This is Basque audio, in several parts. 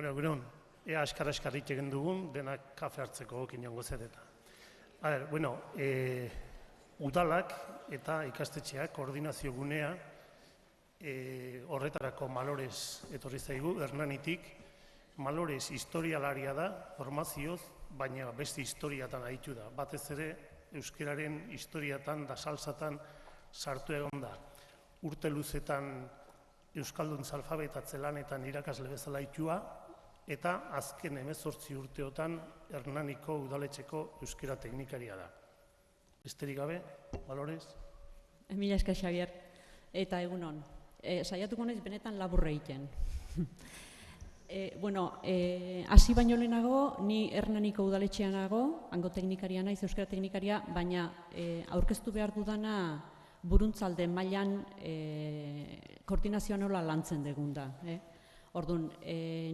Egunon, ea askar egin dugun, denak kafe hartzeko kinongo zereta. Udalak eta ikastetxeak koordinazio gunea horretarako Malores etorri zaigu, Hernanitik. Malores historialaria da, formazioz, baina beste historiatan aditu da. Batez ere, euskararen historiatan da salsatan sartu egon da. Urte luzetan Euskalduntz alfabetatze lanetan irakasle bezala itua, eta azken 18 urteotan Hernaniko udaletxeko euskara teknikaria da. Besterik gabe, Malores? Mila esker, Xabier. Eta egunon, saiatuko naiz benetan laburra egiten. Hasi baino lehenago, ni Hernaniko udaletxean nago, hango teknikaria naiz, euskara teknikaria, baina aurkeztu behar dudana Buruntzalde mailan koordinazioa nola lantzen dugun da. Orduan,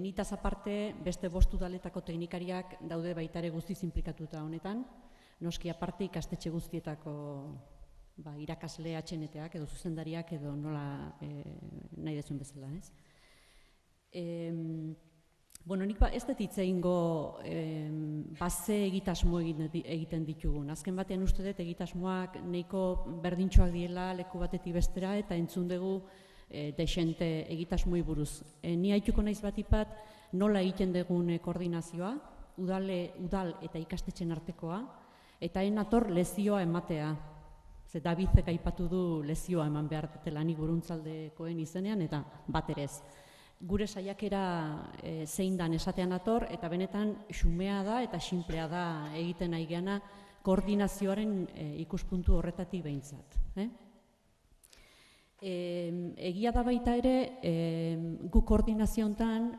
nitaz aparte beste 5 udaletako teknikariak daude baita ere guztiz inplikatuta honetan, noski aparte ikastetxe guztietako irakasle HNT-ak edo zuzendariak edo nola nahi dezuen bezala. Nik ez dut hitz egingo ze egitasmo egiten ditugun. Azken batean uste dut egitasmoak nahiko berdintxoak diela leku batetik bestera eta entzun dugu desente egitasmoi buruz. Ni haituko naiz batipat nola egiten dugun koordinazioa, udal eta ikastetxen artekoa, eta enator lezioa ematea. Davidek aipatu du lezioa eman behar dutela nik Buruntzaldekoen izenean eta bat ere ez. Gure saiakera zein dan esatean ator, eta benetan xumea da eta sinplea da egiten nahi geana koordinazioaren ikuspuntu horretatik behintzat. Egia da baita ere, gu koordinazio honetan,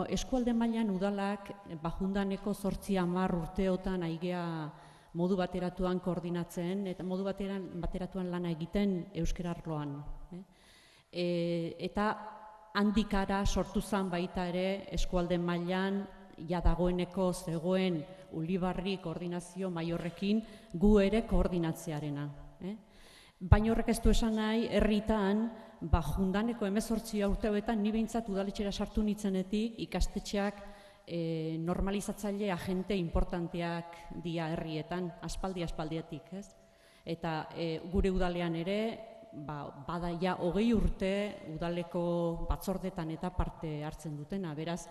eskualde mailan udalak bajundaneko 8-10 urteotan aigea modu bateratuan koordinatzen, eta modu bateratuan lana egiten euskara arloan. Eta handikara sortu zen baita ere eskualde mailan ja dagoeneko zegoen Ulibarri koordinazio maiorrekin gu ere koordinatzearena. Baina horrek ez du esan nahi, herritan, jundaneko 18 urteoetan ni behintzat udaletxera sartu nitzenetik ikastetxeak normalizatzaile agente importanteak dira herrietan, aspaldiatik. Eta gure udalean ere, bada ja 20 urte udaleko batzordetan eta parte hartzen dutena. Beraz,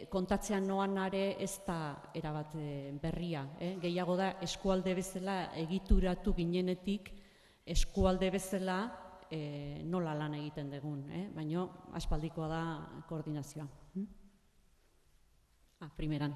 kontatzean noanare ez da erabat berria. Gehiago da eskualde bezala egituratu ginenetik, eskualde bezala nola lan egiten dugun, baina aspaldikoa da koordinazioa. Primeran.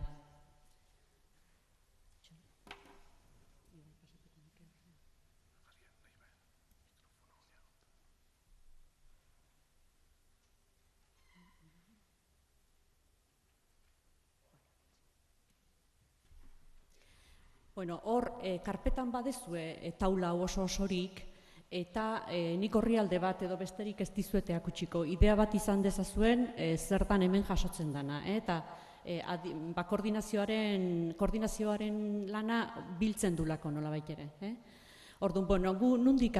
Hor, karpetan badezue taula oso osorik, eta nik orrialde bat edo besterik ez dizueteak utziko. Idea bat izan dezazuen zertan hemen jasotzen dana. Eta koordinazioaren lana biltzen dulako nola baitere. Orduan, gu nondik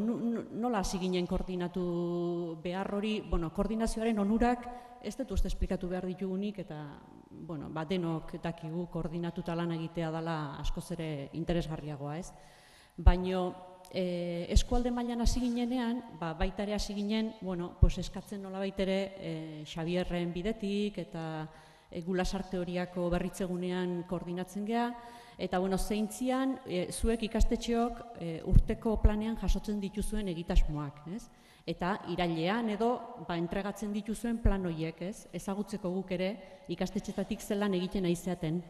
nola hasi ginen koordinatu behar hori, koordinazioaren onurak ez dut uste esplikatu behar ditugunik, eta denok dakigu koordinatuta lan egitea dela askoz ere interesgarriagoa, ez? Baina eskualde mailan hasi ginenean, baita ere hasi ginen, eskatzen nola baitere Xabierren bidetik eta Gulasar teoriako berritzegunean koordinatzen geha, eta zeintzian zuek ikastetxeok urteko planean jasotzen dituzuen egitasmoak, eta irailean edo entregatzen dituzuen plan horiek, ezagutzeko guk ere ikastetxetatik zelan egiten aizeaten.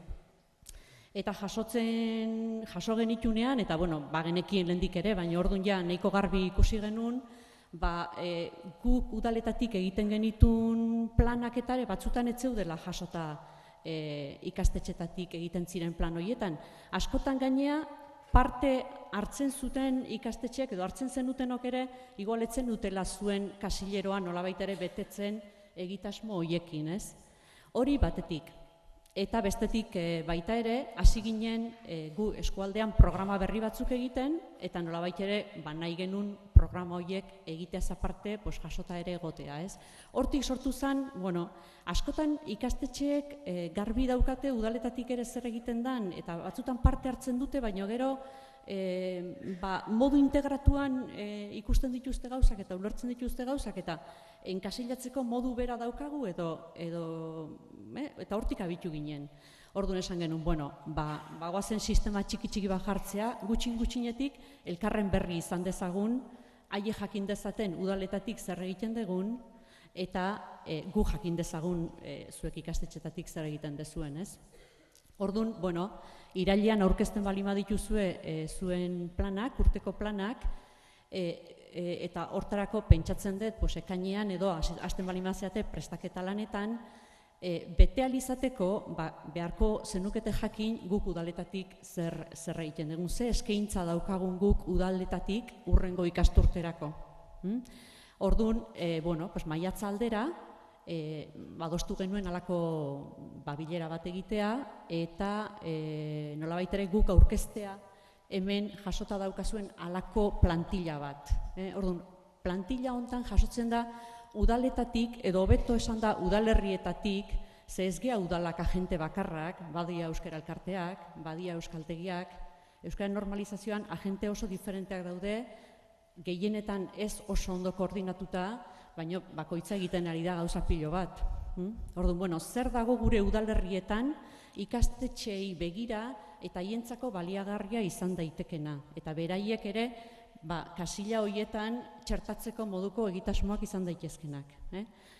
Eta jaso genitunean, eta genekien lehendik ere, baina orduan ja nahiko garbi ikusi genuen, guk udaletatik egiten genitun planak eta batzutan ez zeudela jasota ikastetxetatik egiten ziren plan horietan. Askotan gainea parte hartzen zuten ikastetxeak edo hartzen zenutenok ere igualetzen dutela zuen kasileroa nolabait ere betetzen egitasmo horiekin, ez? Hori batetik. Eta bestetik baita ere, hasi ginen gu eskualdean programa berri batzuk egiten, eta nolabait ere nahi genuen programa horiek egiteaz aparte jasota ere egotea. Hortik sortu zen, askotan ikastetxeek garbi daukate udaletatik ere zer egiten den, eta batzutan parte hartzen dute, baina gero modu integratuan ikusten dituzte gauzak eta ulertzen dituzte gauzak eta enkasilatzeko modu bera daukagu eta hortik abitu ginen. Orduan esan genuen, bagoazen sistema txiki bat jartzea, gutxinetik elkarren berri izan dezagun, haie jakin dezaten udaletatik zer egiten dugun, eta gu jakin dezagun zuek ikastetxetatik zer egiten dezuen, ez? Orduan, irailean aurkezten bali badituzue zuen planak, urteko planak, eta hortarako pentsatzen dut, ekainean edo hasten bali mazeate prestaketa lanetan, bete alizateko beharko zenukete jakin guk udaletatik zer egiten dugun, ze eskaintza daukagun guk udaletatik hurrengo ikasturterako. Orduan, maiatza aldera, adostu genuen halako bilera bat egitea eta nolabait ere guk aurkeztea hemen jasota daukazuen halako plantilla bat. Orduan, plantilla hontan jasotzen da udaletatik edo hobeto esan da udalerrietatik, ze ez gea udalak agente bakarrak, badia euskara elkarteak, badia euskaltegiak, euskara normalizazioan agente oso diferenteak daude, gehienetan ez oso ondo koordinatuta, baina bakoitza egiten ari da gauza pilo bat. Orduan, zer dago gure udalerrietan ikastetxeei begira eta haientzako baliagarria izan daitekena. Eta beraiek ere, kasila horietan txertatzeko moduko egitasmoak izan daitezkenak.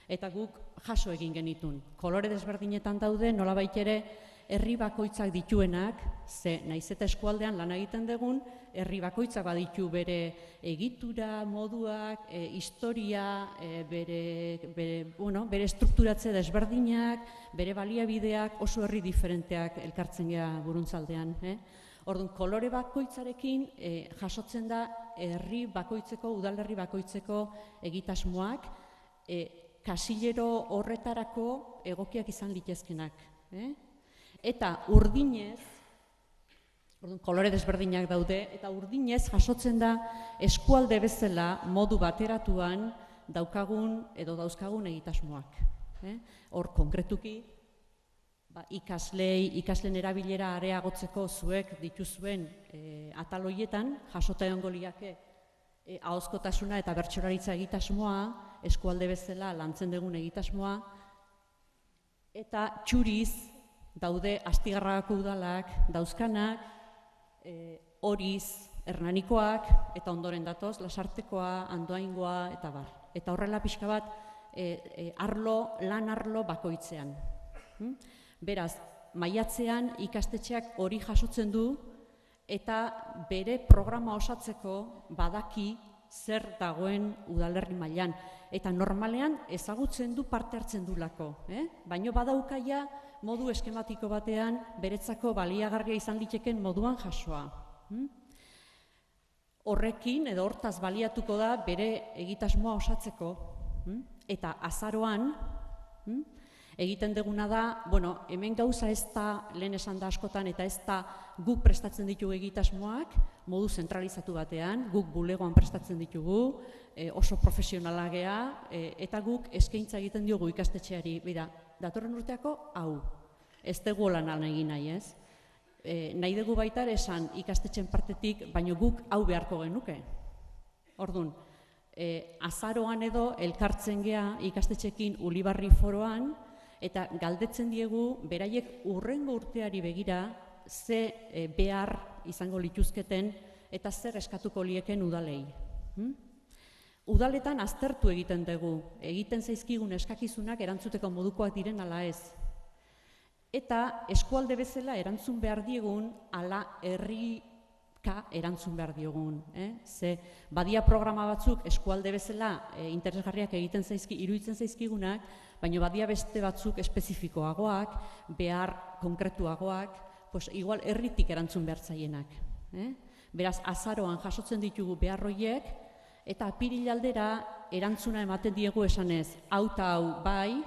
Eta guk jaso egin genitun. Kolore desberdinetan daude, nolabait ere, herri bakoitzak dituenak, ze naiz eta eskualdean lan egiten dugun, herri bakoitzak baditu bere egitura, moduak, historia, bere estrukturatze desberdinak, bere baliabideak, oso herri diferenteak elkartzen gea buruntzaldean. Orduan, kolore bakoitzarekin jasotzen da herri bakoitzeko, udalerri bakoitzeko egitasmoak, kasillero horretarako egokiak izan litezkenak. Eta urdinez, kolore desberdinak daude, eta urdinez jasotzen da eskualde bezala modu bateratuan daukagun edo dauzkagun egitasmoak. Hor, konkretuki, ikasleen erabilera areagotzeko zuek dituzuen ataloietan, jasota egongo liake ahozkotasuna eta bertsolaritza egitasmoa, eskualde bezala lantzen dugun egitasmoa, eta txuriz daude Astigarragako udalak, dauzkanak, Horiz, Hernanikoak, eta ondoren datoz, Lasartekoa, Andoaingoa, eta bar. Eta horrela pixka bat, lan arlo bakoitzean. Beraz, maiatzean ikastetxeak hori jasotzen du, eta bere programa osatzeko badaki zer dagoen udalerri mailan. Eta normalean ezagutzen du parte hartzen dulako. Baina badaukaia modu eskematiko batean beretzako baliagarria izan liteken moduan jasoa. Horrekin edo hortaz baliatuko da bere egitasmoa osatzeko. Eta azaroan egiten duguna da, hemen gauza ez da lehen esan da askotan eta ez da guk prestatzen ditugu egitasmoak, modu zentralizatu batean, guk bulegoan prestatzen ditugu, oso profesionala gea, eta guk eskaintza egiten diogu ikastetxeari, datorren urteako, hau, ez dugu lan egin nahi, ez? Nahi dugu baita esan ikastetxen partetik, baina guk hau beharko genuke. Orduan, azaroan edo elkartzen gea ikastetxekin Ulibarri foroan, eta galdetzen diegu beraiek hurrengo urteari begira ze behar izango lituzketen eta zer eskatuko lieken udalei. Udaletan aztertu egiten dugu, egiten zaizkigun eskakizunak erantzuteko modukoak diren ala ez. Eta eskualde bezala erantzun behar diegun ala herrika erantzun behar diogun. Ze badia programa batzuk eskualde bezala interesgarriak iruditzen zaizkigunak, baina badia beste batzuk espezifikoagoak, behar konkretuagoak, igual herritik erantzun behar zaienak. Beraz, azaroan jasotzen ditugu behar horiek, eta apiril aldera erantzuna ematen diegu esanez, hau eta hau bai,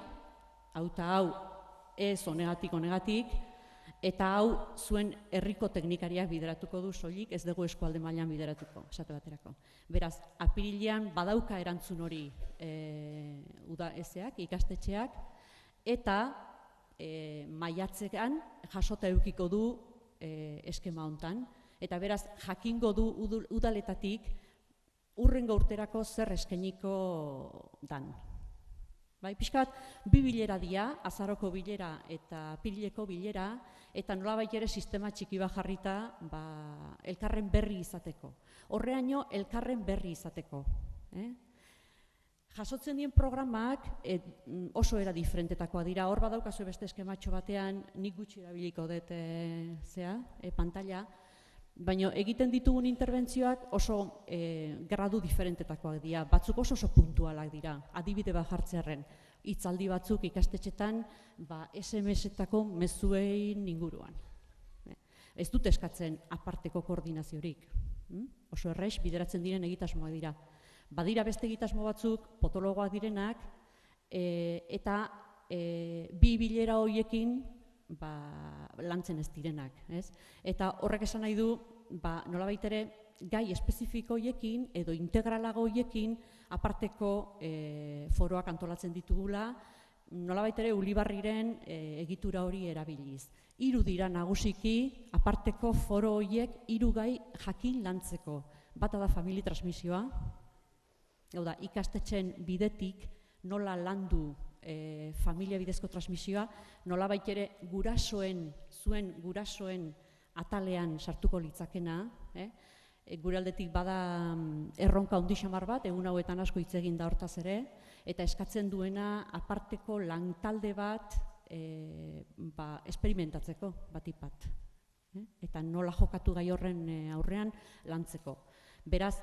hau eta hau ez honegatik, eta hau zuen herriko teknikariak bideratuko du soilik, ez dugu eskualde mailan bideratuko, esate baterako. Beraz, apirilean badauka erantzun hori ikastetxeak, eta maiatzean jasota edukiko du eskema hontan, eta beraz, jakingo du udaletatik hurrengo urterako zer eskainiko dan. Bai, pixka bat, bi bilera dira, azaroko bilera eta apirileko bilera, eta nolabait ere sistema txiki bat jarrita elkarren berri izateko. Horreaino, elkarren berri izateko. Jasotzen dien programak oso era diferentetakoa dira. Hor badaukazu beste eskematxo batean, nik gutxi erabiliko dut pantalla, baina egiten ditugun interbentzioak oso gradu diferentetakoak dira, batzuk oso puntualak dira, adibide bat jartzearren, hitzaldi batzuk ikastetxetan SMS-etako mezuein inguruan. Ez dut eskatzen aparteko koordinaziorik, oso errez bideratzen diren egitasmoak dira. Badira beste egitasmo batzuk, potologoak direnak, eta bi bilera horiekin lantzen ez direnak. Eta horrek esan nahi du, nolabait ere, gai espezifiko horiekin edo integralago horiekin aparteko foroak antolatzen ditugula, nolabait ere Ulibarriren egitura hori erabiliz. 3 dira nagusiki aparteko foro horiek 3 gai jakin lantzeko. Bata da famili transmisioa, hau da, ikastetxen bidetik nola landu familia bidezko transmisioa, nolabait ere zuen gurasoen atalean sartuko litzakena, gure aldetik bada erronka handi xamar bat, egun hauetan asko hitz egin da hortaz ere, eta eskatzen duena aparteko lantalde bat esperimentatzeko batipat. Eta nola jokatu gai horren aurrean lantzeko. Beraz,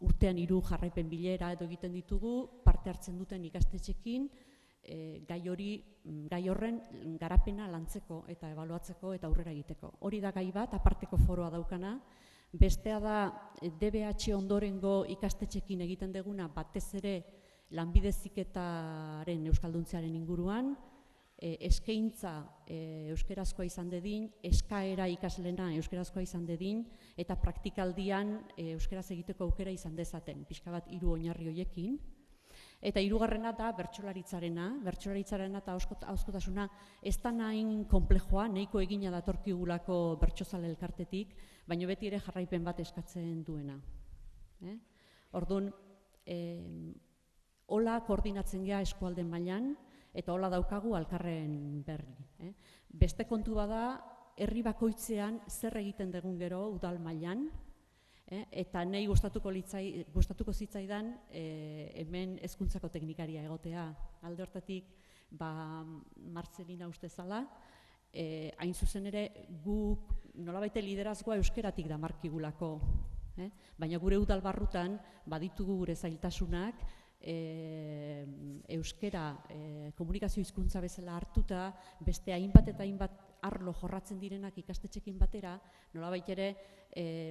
urtean 3 jarraipen bilera edo egiten ditugu, parte hartzen duten ikastetxekin, gai horren garapena lantzeko eta ebaluatzeko eta aurrera egiteko. Hori da gai bat, aparteko foroa daukana, bestea da DBH ondorengo ikastetxekin egiten deguna batez ere lanbide heziketaren euskalduntzearen inguruan, eskaintza euskerazkoa izan dedin, eskaera ikaslena euskerazkoa izan dedin, eta praktikaldian euskeraz egiteko aukera izan dezaten, pixka bat 3 oinarri horiekin. Eta 3. da bertsolaritzarena eta ahozkotasuna ez da nahin konplejoa, nahiko egina datorkigulako bertsozale elkartetik, baina beti ere jarraipen bat eskatzen duena. Orduan, hola koordinatzen gea eskualden mailan, eta hola daukagu alkarren berri. Beste kontu bada, herri bakoitzean zer egiten dugun gero udal mailan, eta nahi gustatuko zitzaidan hemen hezkuntzako teknikaria egotea. Alde hortatik, Marcelina uste zala, hain zuzen ere guk nolabait liderazgoa euskeratik da markigulako. Baina gure udal barrutan baditugu gure zailtasunak, euskera komunikazio hizkuntza bezala hartuta, beste hainbat eta hainbat arlo jorratzen direnak ikastetxekin batera, nolabait ere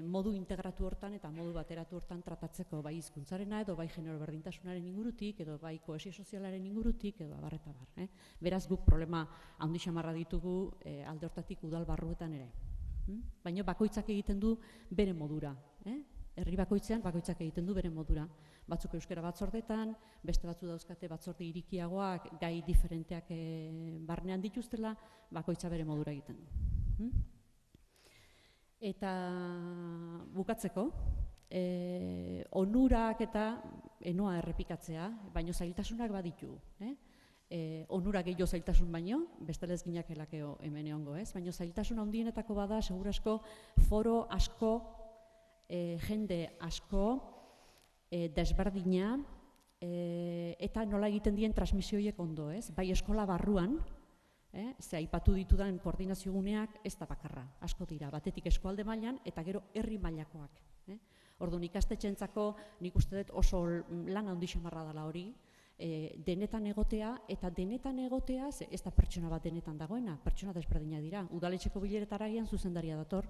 modu integratu hortan eta modu bateratu hortan tratatzeko bai hizkuntzarena edo bai genero berdintasunaren ingurutik edo bai kohesio sozialaren ingurutik edo abar eta bar. Beraz guk problema handi xamarra ditugu alde hortatik udal barruetan ere. Baina bakoitzak egiten du bere modura. Herri bakoitzean bakoitzak egiten du bere modura. Batzuk euskara batzordetan, beste batzu dauzkate batzorde irikiagoak, gai diferenteak barnean dituztela, bakoitza bere modura egiten du. Eta bukatzeko, onurak eta enoa errepikatzea, baino zailtasunak baditu. Onurak gehiago zailtasun baino, bestelez ginakelakeo hemen egongo ez, baino zailtasun handienetako bada, segurasko foro asko, jende asko, desberdina, eta nola egiten dien transmisioiek ondo, ez? Bai eskola barruan, ze aipatu ditudan koordinazio guneak ez da bakarra, asko dira, batetik eskualde mailan eta gero herri mailakoak. Orduan ikastetxeentzako nik uste dut oso lan handi xamarra dela hori, denetan egotea, eta denetan egotea, ez da pertsona bat denetan dagoena, pertsona desberdina dira. Udaletxeko bileretara agian zuzendaria dator,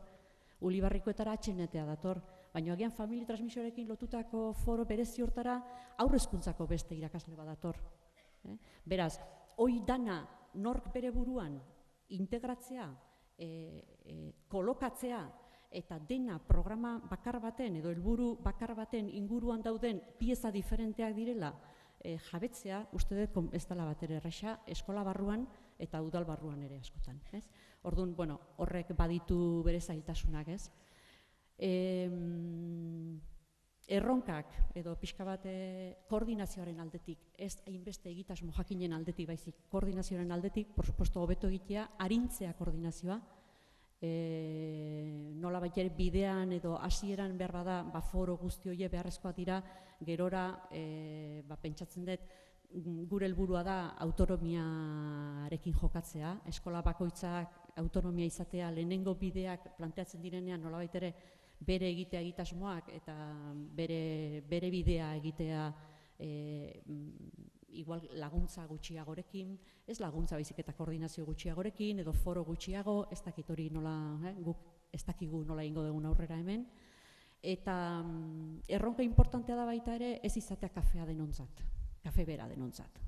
Ulibarrikoetara atxenetea dator, baina agian famili transmisioarekin lotutako foro berezi hortara aurrezkuntzako beste irakasle bat dator. Beraz, hoi dana nork bere buruan integratzea, kolokatzea, eta dena programa bakar baten edo helburu bakar baten inguruan dauden pieza diferenteak direla jabetzea, uste dut ez dela bat ere erraxa, eskola barruan eta udal barruan ere askotan. Orduan, horrek baditu bere zailtasunak, ez? Erronkak edo pixka bat koordinazioaren aldetik, ez hainbeste egitasmo jakinen aldetik, baizik koordinazioaren aldetik, por supuesto, hobeto egitea, arintzea koordinazioa, nola ere bidean edo hasieran behar bada foro guzti horiek beharrezkoak dira, gerora pentsatzen dut gure helburua da autonomiarekin jokatzea, eskola bakoitzak autonomia izatea, lehenengo bideak planteatzen direnean nola ere bere egitea egitasmoak eta bere bidea egitea igual laguntza gutxiagorekin, ez laguntza baizik eta koordinazio gutxiagorekin, edo foro gutxiago, ez dakit hori nola, guk ez dakigu nola ingo dugun aurrera hemen. Eta erronka importantea da baita ere ez izatea kafea denontzat, kafe bera denontzat.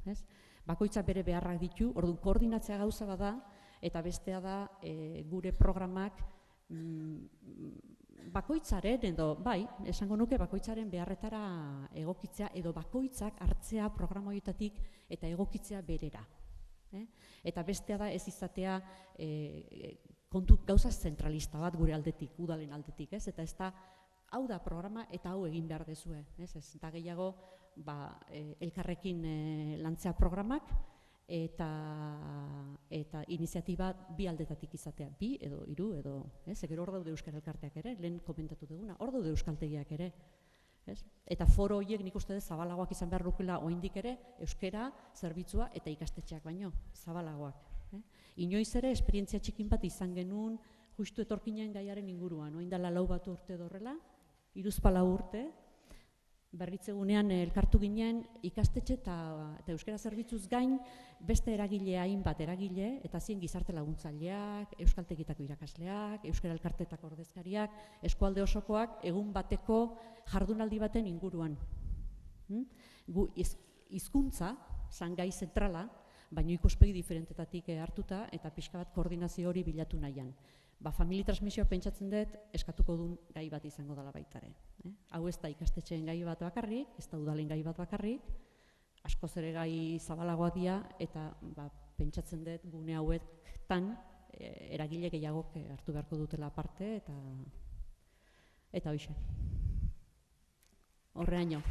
Bakoitzak bere beharrak ditu, orduan koordinatzea gauza bada, eta bestea da gure programak bakoitzaren edo, esango nuke bakoitzaren beharretara egokitzea edo bakoitzak hartzea programa horietatik eta egokitzea berera. Eta bestea da ez izatea kontu gauza zentralista bat gure aldetik, udalen aldetik, eta ez da hau da programa eta hau egin behar dezue. Ez da gehiago elkarrekin lantzea programak eta iniziatiba bi aldetatik izatea, bi edo hiru edo, gero hor daude euskara elkarteak ere, lehen komentatu duguna, hor daude euskaltegiak ere. Eta foro horiek nik uste dut zabalagoak izan behar lukela oraindik ere, euskara, zerbitzua eta ikastetxeak baino, zabalagoak. Inoiz ere, esperientzia txikin bat izan genuen, justu etorkinen gaiaren inguruan, orain dela 4 bat urte dorrela, 3-4 urte, berritzegunean elkartu ginen ikastetxe eta euskara zerbitzuz gain beste eragile hainbat eragile eta zien gizarte laguntzaileak, euskaltegitako irakasleak, euskara elkarteetako ordezkariak, eskualde osokoak egun bateko jardunaldi baten inguruan. Hizkuntza zan gai zentrala, baina ikuspegi diferentetatik hartuta eta pixka bat koordinazio hori bilatu nahian. Famili transmisioa pentsatzen dut eskatuko duen gai bat izango dela baitare. Hau ez da ikastetxeen gai bat bakarrik, ez da udalen gai bat bakarrik, askoz ere gai zabalagoa dira eta pentsatzen dut gune hauetan eragile gehiagok hartu beharko dutela parte eta hoxe. Horreaino.